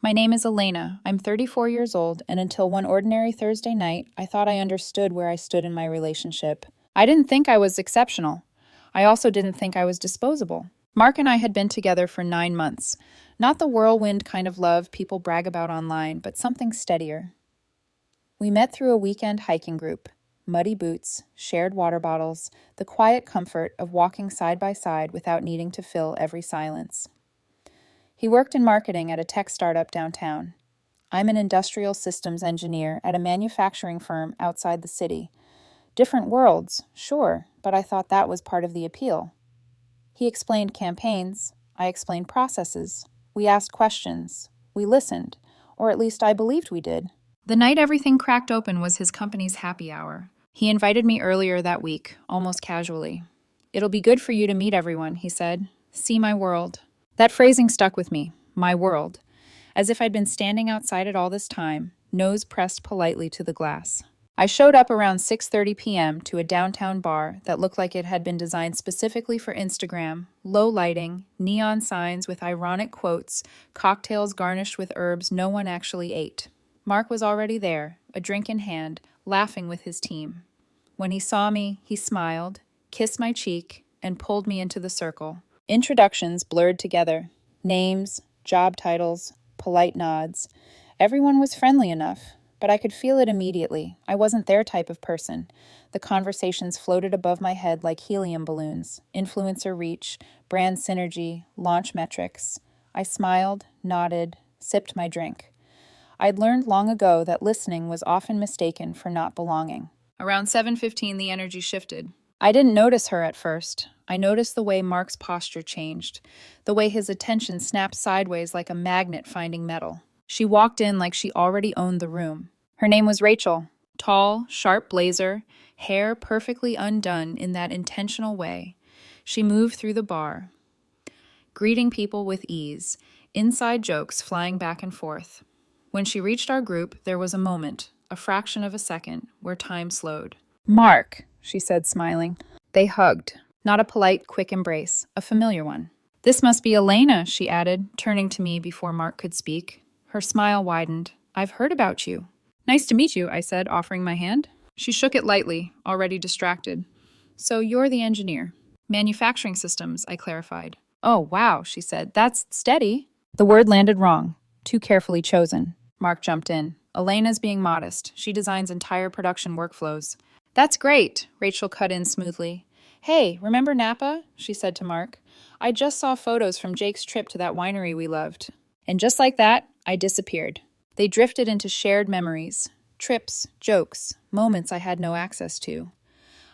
My name is Elena. I'm 34 years old, and until one ordinary Thursday night, I thought I understood where I stood in my relationship. I didn't think I was exceptional. I also didn't think I was disposable. Mark and I had been together for 9 months. Not the whirlwind kind of love people brag about online, but something steadier. We met through a weekend hiking group. Muddy boots, shared water bottles, the quiet comfort of walking side by side without needing to fill every silence. He worked in marketing at a tech startup downtown. I'm an industrial systems engineer at a manufacturing firm outside the city. Different worlds, sure, but I thought that was part of the appeal. He explained campaigns, I explained processes. We asked questions. We listened, or at least I believed we did. The night everything cracked open was his company's happy hour. He invited me earlier that week, almost casually. "It'll be good for you to meet everyone," he said. "See my world." That phrasing stuck with me, my world, as if I'd been standing outside it all this time, nose pressed politely to the glass. I showed up around 6:30 p.m. to a downtown bar that looked like it had been designed specifically for Instagram, low lighting, neon signs with ironic quotes, cocktails garnished with herbs no one actually ate. Mark was already there, a drink in hand, laughing with his team. When he saw me, he smiled, kissed my cheek, and pulled me into the circle. Introductions blurred together. Names, job titles, polite nods. Everyone was friendly enough, but I could feel it immediately. I wasn't their type of person. The conversations floated above my head like helium balloons. Influencer reach, brand synergy, launch metrics. I smiled, nodded, sipped my drink. I'd learned long ago that listening was often mistaken for not belonging. Around 7:15, the energy shifted. I didn't notice her at first. I noticed the way Mark's posture changed, the way his attention snapped sideways like a magnet finding metal. She walked in like she already owned the room. Her name was Rachel. Tall, sharp blazer, hair perfectly undone in that intentional way. She moved through the bar, greeting people with ease, inside jokes flying back and forth. When she reached our group, there was a moment, a fraction of a second, where time slowed. "Mark," she said, smiling. They hugged. Not a polite, quick embrace, a familiar one. "This must be Elena," she added, turning to me before Mark could speak. Her smile widened. "I've heard about you." "Nice to meet you," I said, offering my hand. She shook it lightly, already distracted. "So you're the engineer." "Manufacturing systems," I clarified. "Oh, wow," she said. "That's steady." The word landed wrong. Too carefully chosen. Mark jumped in. "Elena's being modest. She designs entire production workflows." "That's great," Rachel cut in smoothly. "Hey, remember Napa?" she said to Mark. "I just saw photos from Jake's trip to that winery we loved." And just like that, I disappeared. They drifted into shared memories. Trips, jokes, moments I had no access to.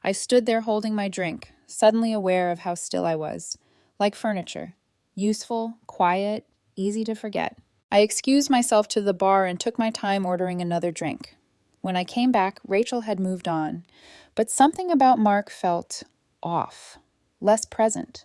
I stood there holding my drink, suddenly aware of how still I was. Like furniture. Useful, quiet, easy to forget. I excused myself to the bar and took my time ordering another drink. When I came back, Rachel had moved on, but something about Mark felt off, less present,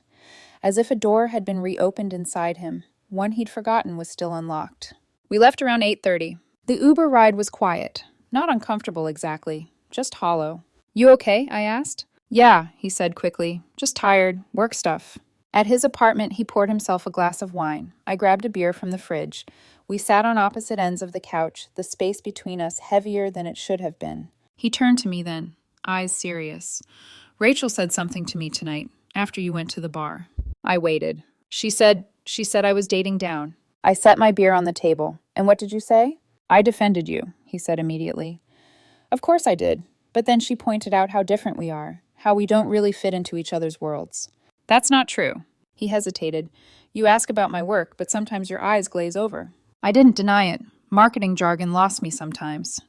as if a door had been reopened inside him. One he'd forgotten was still unlocked. We left around 8:30. The Uber ride was quiet, not uncomfortable exactly, just hollow. "You okay?" I asked. "Yeah," he said quickly, "just tired, work stuff." At his apartment, he poured himself a glass of wine. I grabbed a beer from the fridge. We sat on opposite ends of the couch, the space between us heavier than it should have been. He turned to me then, eyes serious. "Rachel said something to me tonight, after you went to the bar." I waited. She said I was dating down. I set my beer on the table. "And what did you say?" "I defended you," he said immediately. "Of course I did." But then she pointed out how different we are, how we don't really fit into each other's worlds. "That's not true." He hesitated. "You ask about my work, but sometimes your eyes glaze over." I didn't deny it. Marketing jargon lost me sometimes.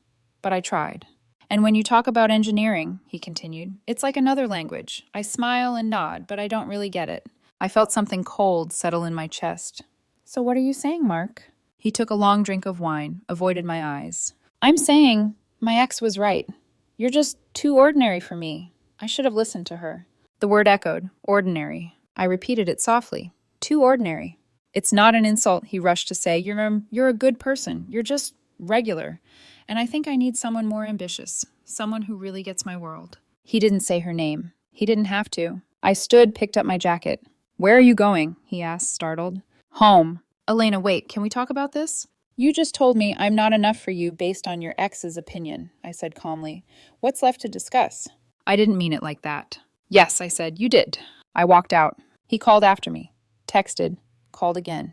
But I tried. "And when you talk about engineering," he continued, "it's like another language. I smile and nod, but I don't really get it." I felt something cold settle in my chest. "So what are you saying, Mark?" He took a long drink of wine, avoided my eyes. "I'm saying my ex was right. You're just too ordinary for me. I should have listened to her." The word echoed, ordinary. I repeated it softly. "Too ordinary." "It's not an insult," he rushed to say. You're a good person. You're just regular. And I think I need someone more ambitious, someone who really gets my world." He didn't say her name. He didn't have to. I stood, picked up my jacket. "Where are you going?" he asked, startled. "Home." "Elena, wait, can we talk about this?" You just told me I'm not enough for you based on your ex's opinion, I said calmly. What's left to discuss? I didn't mean it like that. Yes, I said, you did. I walked out. He called after me, texted, called again.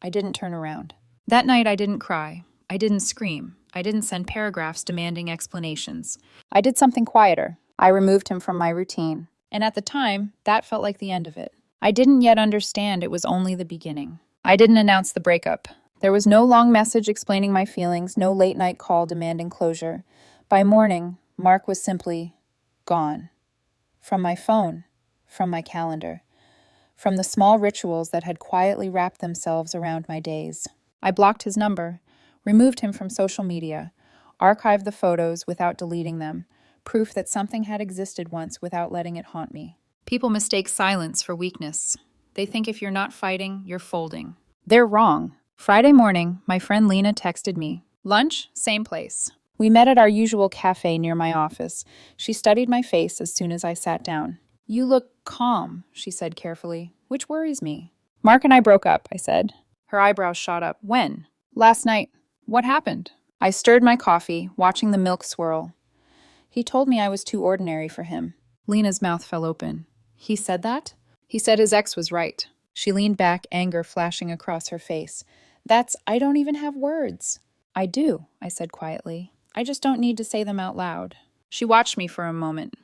I didn't turn around. That night I didn't cry. I didn't scream. I didn't send paragraphs demanding explanations. I did something quieter. I removed him from my routine. And at the time, that felt like the end of it. I didn't yet understand it was only the beginning. I didn't announce the breakup. There was no long message explaining my feelings, no late-night call demanding closure. By morning, Mark was simply gone. From my phone, from my calendar, from the small rituals that had quietly wrapped themselves around my days. I blocked his number, removed him from social media, archived the photos without deleting them, proof that something had existed once without letting it haunt me. People mistake silence for weakness. They think if you're not fighting, you're folding. They're wrong. Friday morning, my friend Lena texted me. Lunch, same place. We met at our usual cafe near my office. She studied my face as soon as I sat down. You look calm, she said carefully, which worries me. Mark and I broke up, I said. Her eyebrows shot up. When? Last night. What happened? I stirred my coffee, watching the milk swirl. He told me I was too ordinary for him. Lena's mouth fell open. He said that? He said his ex was right. She leaned back, anger flashing across her face. I don't even have words. I do, I said quietly. I just don't need to say them out loud. She watched me for a moment.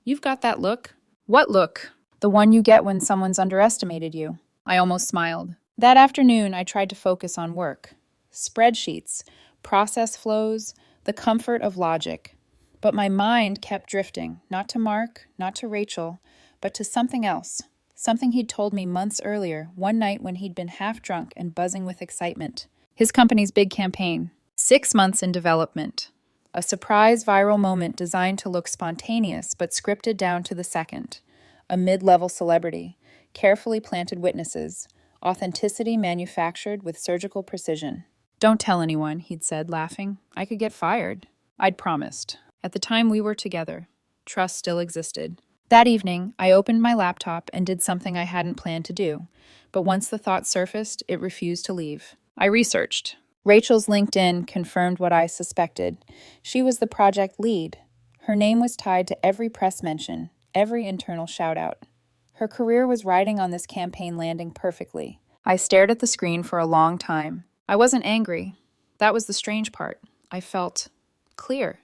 You've got that look. What look? The one you get when someone's underestimated you. I almost smiled. That afternoon, I tried to focus on work. Spreadsheets, process flows, the comfort of logic. But my mind kept drifting, not to Mark, not to Rachel, but to something else. Something he'd told me months earlier, one night when he'd been half drunk and buzzing with excitement. His company's big campaign. 6 months in development. A surprise viral moment designed to look spontaneous but scripted down to the second. A mid-level celebrity. Carefully planted witnesses. Authenticity manufactured with surgical precision. Don't tell anyone, he'd said, laughing. I could get fired. I'd promised. At the time we were together, trust still existed. That evening, I opened my laptop and did something I hadn't planned to do. But once the thought surfaced, it refused to leave. I researched. Rachel's LinkedIn confirmed what I suspected. She was the project lead. Her name was tied to every press mention, every internal shout-out. Her career was riding on this campaign landing perfectly. I stared at the screen for a long time. I wasn't angry. That was the strange part. I felt clear.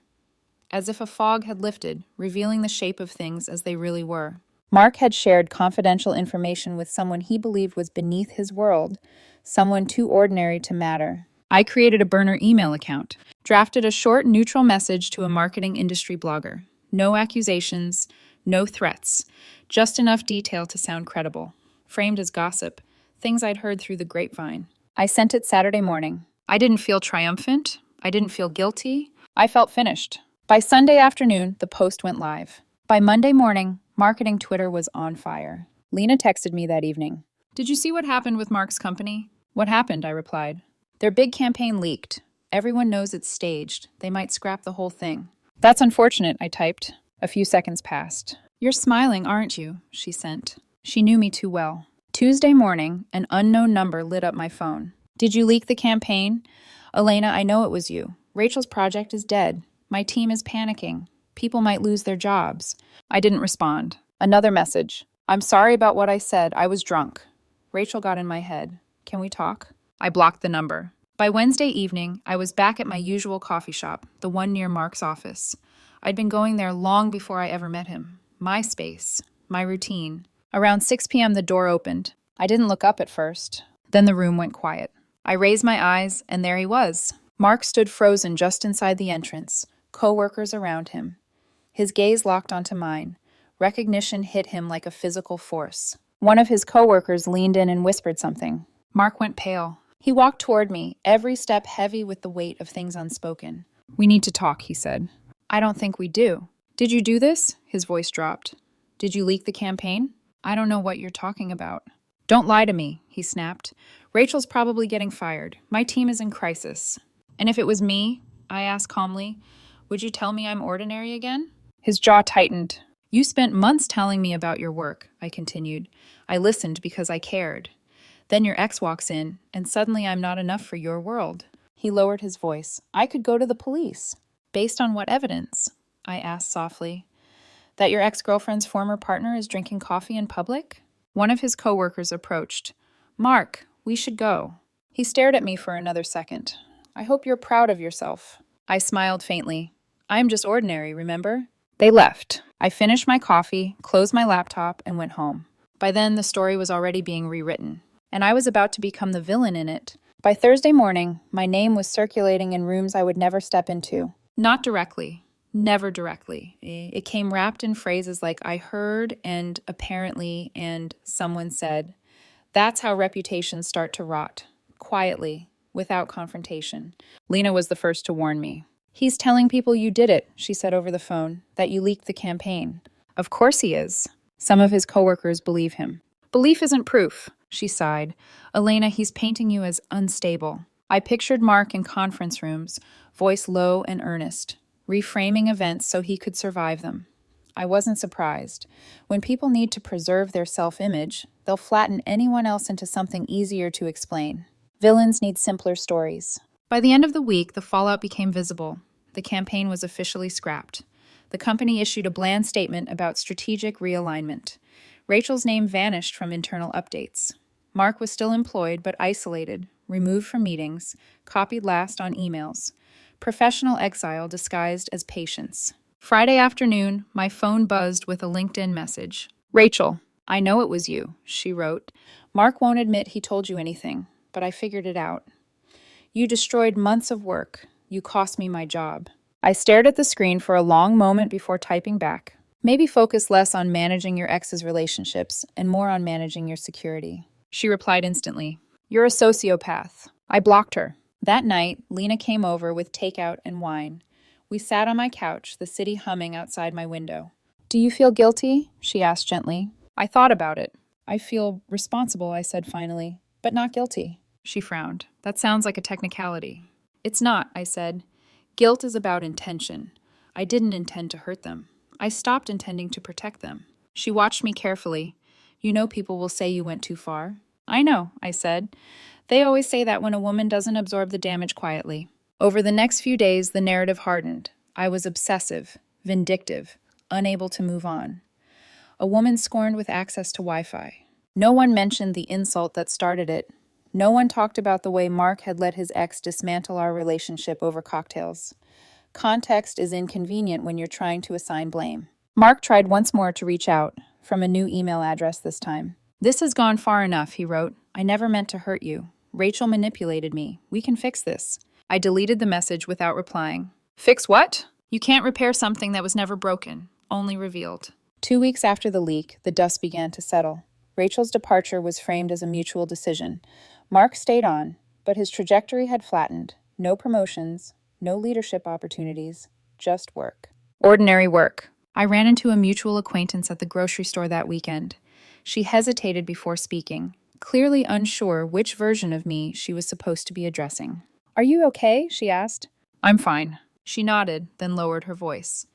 As if a fog had lifted, revealing the shape of things as they really were. Mark had shared confidential information with someone he believed was beneath his world, someone too ordinary to matter. I created a burner email account, drafted a short, neutral message to a marketing industry blogger. No accusations, no threats, just enough detail to sound credible. Framed as gossip, things I'd heard through the grapevine. I sent it Saturday morning. I didn't feel triumphant. I didn't feel guilty. I felt finished. By Sunday afternoon, the post went live. By Monday morning, marketing Twitter was on fire. Lena texted me that evening. Did you see what happened with Mark's company? What happened? I replied. Their big campaign leaked. Everyone knows it's staged. They might scrap the whole thing. That's unfortunate, I typed. A few seconds passed. You're smiling, aren't you? She sent. She knew me too well. Tuesday morning, an unknown number lit up my phone. Did you leak the campaign? Elena, I know it was you. Rachel's project is dead. My team is panicking. People might lose their jobs. I didn't respond. Another message. I'm sorry about what I said. I was drunk. Rachel got in my head. Can we talk? I blocked the number. By Wednesday evening, I was back at my usual coffee shop, the one near Mark's office. I'd been going there long before I ever met him. My space. My routine. Around 6 p.m. the door opened. I didn't look up at first. Then the room went quiet. I raised my eyes, and there he was. Mark stood frozen just inside the entrance. Co-workers around him. His gaze locked onto mine. Recognition hit him like a physical force. One of his co-workers leaned in and whispered something. Mark went pale. He walked toward me, every step heavy with the weight of things unspoken. We need to talk, he said. I don't think we do. Did you do this? His voice dropped. Did you leak the campaign? I don't know what you're talking about. Don't lie to me, he snapped. Rachel's probably getting fired. My team is in crisis. And if it was me, I asked calmly, would you tell me I'm ordinary again? His jaw tightened. You spent months telling me about your work, I continued. I listened because I cared. Then your ex walks in, and suddenly I'm not enough for your world. He lowered his voice. I could go to the police. Based on what evidence? I asked softly. That your ex-girlfriend's former partner is drinking coffee in public? One of his coworkers approached. Mark, we should go. He stared at me for another second. I hope you're proud of yourself. I smiled faintly. I'm just ordinary, remember? They left. I finished my coffee, closed my laptop, and went home. By then, the story was already being rewritten, and I was about to become the villain in it. By Thursday morning, my name was circulating in rooms I would never step into. Not directly. Never directly. It came wrapped in phrases like I heard and apparently and someone said. That's how reputations start to rot. Quietly, without confrontation. Lena was the first to warn me. He's telling people you did it, she said over the phone, that you leaked the campaign. Of course he is. Some of his coworkers believe him. Belief isn't proof, she sighed. Elena, he's painting you as unstable. I pictured Mark in conference rooms, voice low and earnest, reframing events so he could survive them. I wasn't surprised. When people need to preserve their self-image, they'll flatten anyone else into something easier to explain. Villains need simpler stories. By the end of the week, the fallout became visible. The campaign was officially scrapped. The company issued a bland statement about strategic realignment. Rachel's name vanished from internal updates. Mark was still employed, but isolated, removed from meetings, copied last on emails. Professional exile disguised as patience. Friday afternoon, my phone buzzed with a LinkedIn message. Rachel, I know it was you, she wrote. Mark won't admit he told you anything, but I figured it out. You destroyed months of work. You cost me my job. I stared at the screen for a long moment before typing back. Maybe focus less on managing your ex's relationships and more on managing your security. She replied instantly. You're a sociopath. I blocked her. That night, Lena came over with takeout and wine. We sat on my couch, the city humming outside my window. Do you feel guilty? She asked gently. I thought about it. I feel responsible, I said finally, but not guilty. She frowned. That sounds like a technicality. It's not, I said. Guilt is about intention. I didn't intend to hurt them. I stopped intending to protect them. She watched me carefully. You know people will say you went too far. I know, I said. They always say that when a woman doesn't absorb the damage quietly. Over the next few days, the narrative hardened. I was obsessive, vindictive, unable to move on. A woman scorned with access to Wi-Fi. No one mentioned the insult that started it. No one talked about the way Mark had let his ex dismantle our relationship over cocktails. Context is inconvenient when you're trying to assign blame. Mark tried once more to reach out, from a new email address this time. This has gone far enough, he wrote. I never meant to hurt you. Rachel manipulated me. We can fix this. I deleted the message without replying. Fix what? You can't repair something that was never broken, only revealed. 2 weeks after the leak, the dust began to settle. Rachel's departure was framed as a mutual decision. Mark stayed on, but his trajectory had flattened. No promotions, no leadership opportunities, just work. Ordinary work. I ran into a mutual acquaintance at the grocery store that weekend. She hesitated before speaking, clearly unsure which version of me she was supposed to be addressing. Are you okay? She asked. I'm fine. She nodded, then lowered her voice.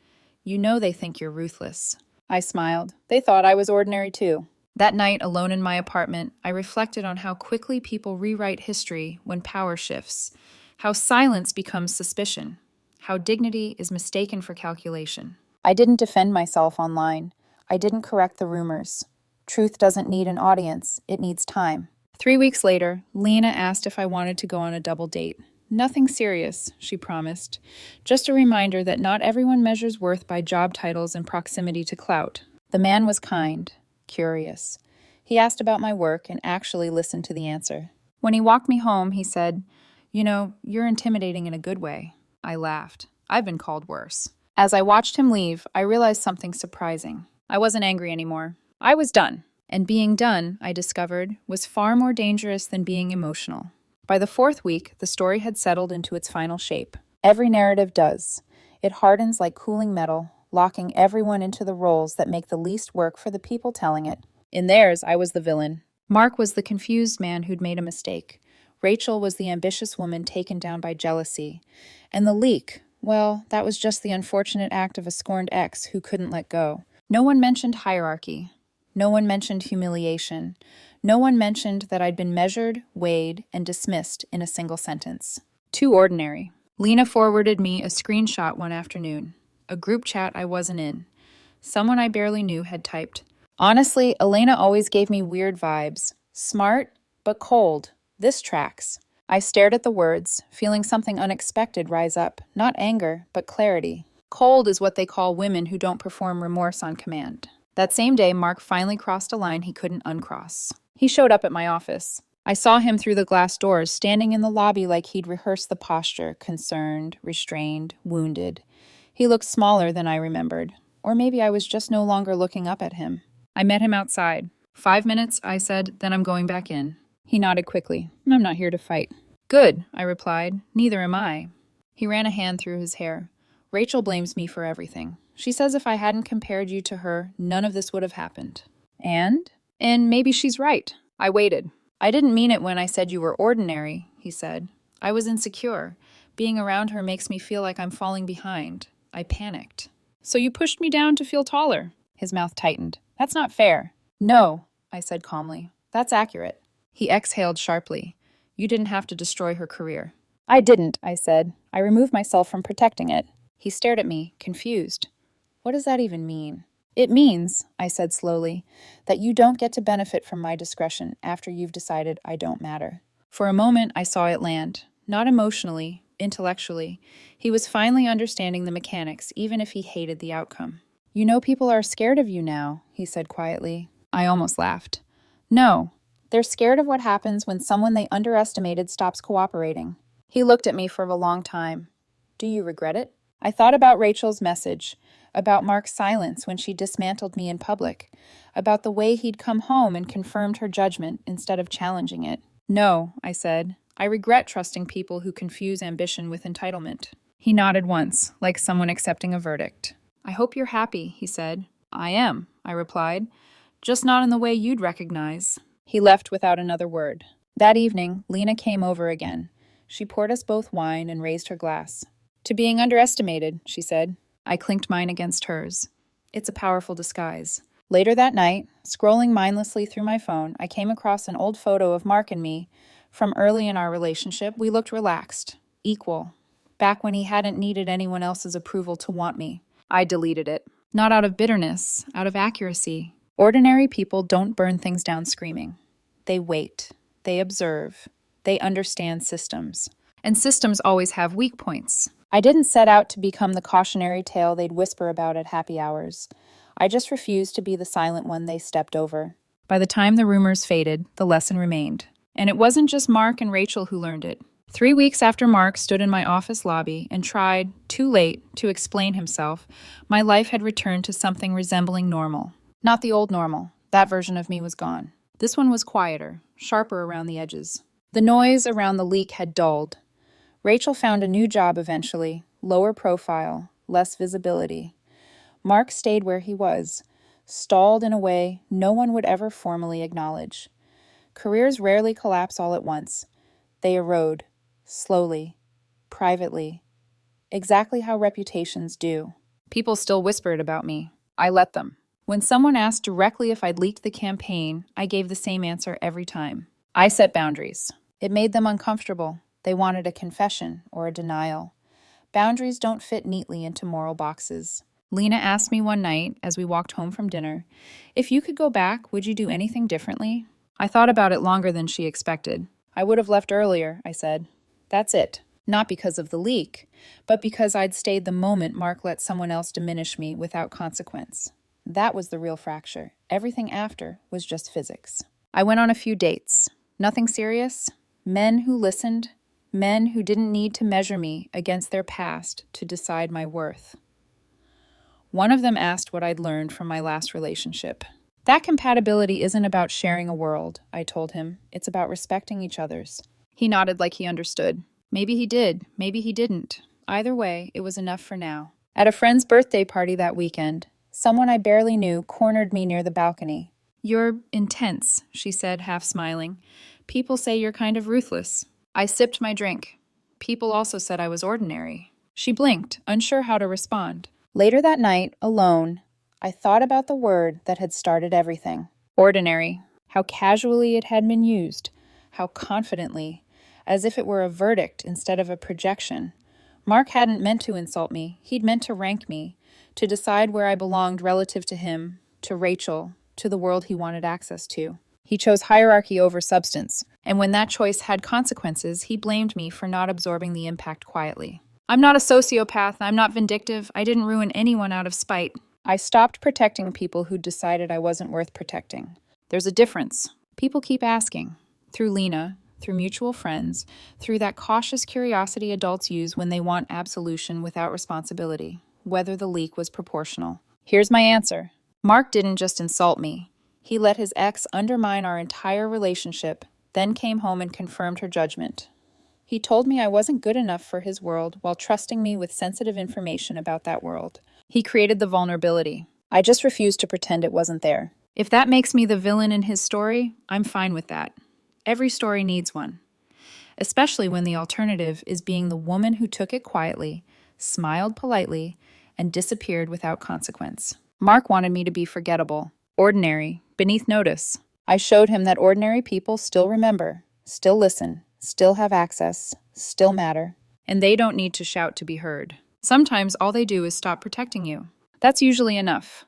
You know they think you're ruthless. I smiled. They thought I was ordinary too. That night, alone in my apartment, I reflected on how quickly people rewrite history when power shifts, how silence becomes suspicion, how dignity is mistaken for calculation. I didn't defend myself online. I didn't correct the rumors. Truth doesn't need an audience, it needs time. 3 weeks later, Lena asked if I wanted to go on a double date. Nothing serious, she promised. Just a reminder that not everyone measures worth by job titles and proximity to clout. The man was kind, curious. He asked about my work and actually listened to the answer. When he walked me home, he said, You know, you're intimidating in a good way. I laughed. I've been called worse. As I watched him leave, I realized something surprising. I wasn't angry anymore. I was done. And being done, I discovered, was far more dangerous than being emotional. By the 4th week, the story had settled into its final shape. Every narrative does. It hardens like cooling metal, locking everyone into the roles that make the least work for the people telling it. In theirs, I was the villain. Mark was the confused man who'd made a mistake. Rachel was the ambitious woman taken down by jealousy. And the leak, well, that was just the unfortunate act of a scorned ex who couldn't let go. No one mentioned hierarchy. No one mentioned humiliation. No one mentioned that I'd been measured, weighed, and dismissed in a single sentence. Too ordinary. Lena forwarded me a screenshot one afternoon. A group chat I wasn't in. Someone I barely knew had typed. Honestly, Elena always gave me weird vibes. Smart, but cold. This tracks. I stared at the words, feeling something unexpected rise up. Not anger, but clarity. Cold is what they call women who don't perform remorse on command. That same day, Mark finally crossed a line he couldn't uncross. He showed up at my office. I saw him through the glass doors, standing in the lobby like he'd rehearsed the posture, concerned, restrained, wounded. He looked smaller than I remembered. Or maybe I was just no longer looking up at him. I met him outside. 5 minutes, I said, then I'm going back in. He nodded quickly. I'm not here to fight. Good, I replied. Neither am I. He ran a hand through his hair. Rachel blames me for everything. She says if I hadn't compared you to her, none of this would have happened. And maybe she's right. I waited. I didn't mean it when I said you were ordinary, he said. I was insecure. Being around her makes me feel like I'm falling behind. I panicked. So you pushed me down to feel taller. His mouth tightened. That's not fair. No, I said calmly. That's accurate. He exhaled sharply. You didn't have to destroy her career. I didn't, I said. I removed myself from protecting it. He stared at me, confused. What does that even mean? It means, I said slowly, that you don't get to benefit from my discretion after you've decided I don't matter. For a moment, I saw it land. Not emotionally, intellectually. He was finally understanding the mechanics, even if he hated the outcome. You know people are scared of you now, he said quietly. I almost laughed. No, they're scared of what happens when someone they underestimated stops cooperating. He looked at me for a long time. Do you regret it? I thought about Rachel's message, about Mark's silence when she dismantled me in public, about the way he'd come home and confirmed her judgment instead of challenging it. No, I said. I regret trusting people who confuse ambition with entitlement. He nodded once, like someone accepting a verdict. I hope you're happy, he said. I am, I replied. Just not in the way you'd recognize. He left without another word. That evening, Lena came over again. She poured us both wine and raised her glass. To being underestimated, she said. I clinked mine against hers. It's a powerful disguise. Later that night, scrolling mindlessly through my phone, I came across an old photo of Mark and me. From early in our relationship, we looked relaxed, equal, back when he hadn't needed anyone else's approval to want me. I deleted it. Not out of bitterness, out of accuracy. Ordinary people don't burn things down screaming. They wait. They observe. They understand systems. And systems always have weak points. I didn't set out to become the cautionary tale they'd whisper about at happy hours. I just refused to be the silent one they stepped over. By the time the rumors faded, the lesson remained. And it wasn't just Mark and Rachel who learned it. 3 weeks after Mark stood in my office lobby and tried, too late, to explain himself, my life had returned to something resembling normal. Not the old normal. That version of me was gone. This one was quieter, sharper around the edges. The noise around the leak had dulled. Rachel found a new job eventually, lower profile, less visibility. Mark stayed where he was, stalled in a way no one would ever formally acknowledge. Careers rarely collapse all at once. They erode, slowly, privately, exactly how reputations do. People still whispered about me. I let them. When someone asked directly if I'd leaked the campaign, I gave the same answer every time. I set boundaries. It made them uncomfortable. They wanted a confession or a denial. Boundaries don't fit neatly into moral boxes. Lena asked me one night, as we walked home from dinner, if you could go back, would you do anything differently? I thought about it longer than she expected. I would have left earlier, I said. That's it. Not because of the leak, but because I'd stayed the moment Mark let someone else diminish me without consequence. That was the real fracture. Everything after was just physics. I went on a few dates. Nothing serious. Men who listened. Men who didn't need to measure me against their past to decide my worth. One of them asked what I'd learned from my last relationship. That compatibility isn't about sharing a world, I told him. It's about respecting each other's. He nodded like he understood. Maybe he did, maybe he didn't. Either way, it was enough for now. At a friend's birthday party that weekend, someone I barely knew cornered me near the balcony. You're intense, she said, half smiling. People say you're kind of ruthless. I sipped my drink. People also said I was ordinary. She blinked, unsure how to respond. Later that night, alone, I thought about the word that had started everything. Ordinary. How casually it had been used. How confidently. as if it were a verdict instead of a projection. Mark hadn't meant to insult me. He'd meant to rank me, to decide where I belonged relative to him, to Rachel, to the world he wanted access to. He chose hierarchy over substance, and when that choice had consequences, he blamed me for not absorbing the impact quietly. I'm not a sociopath, I'm not vindictive, I didn't ruin anyone out of spite. I stopped protecting people who decided I wasn't worth protecting. There's a difference. People keep asking, through Lena, through mutual friends, through that cautious curiosity adults use when they want absolution without responsibility, whether the leak was proportional. Here's my answer. Mark didn't just insult me. He let his ex undermine our entire relationship, then came home and confirmed her judgment. He told me I wasn't good enough for his world while trusting me with sensitive information about that world. He created the vulnerability. I just refused to pretend it wasn't there. If that makes me the villain in his story, I'm fine with that. Every story needs one, especially when the alternative is being the woman who took it quietly, smiled politely, and disappeared without consequence. Mark wanted me to be forgettable, ordinary, beneath notice. I showed him that ordinary people still remember, still listen, still have access, still matter. And they don't need to shout to be heard. Sometimes all they do is stop protecting you. That's usually enough.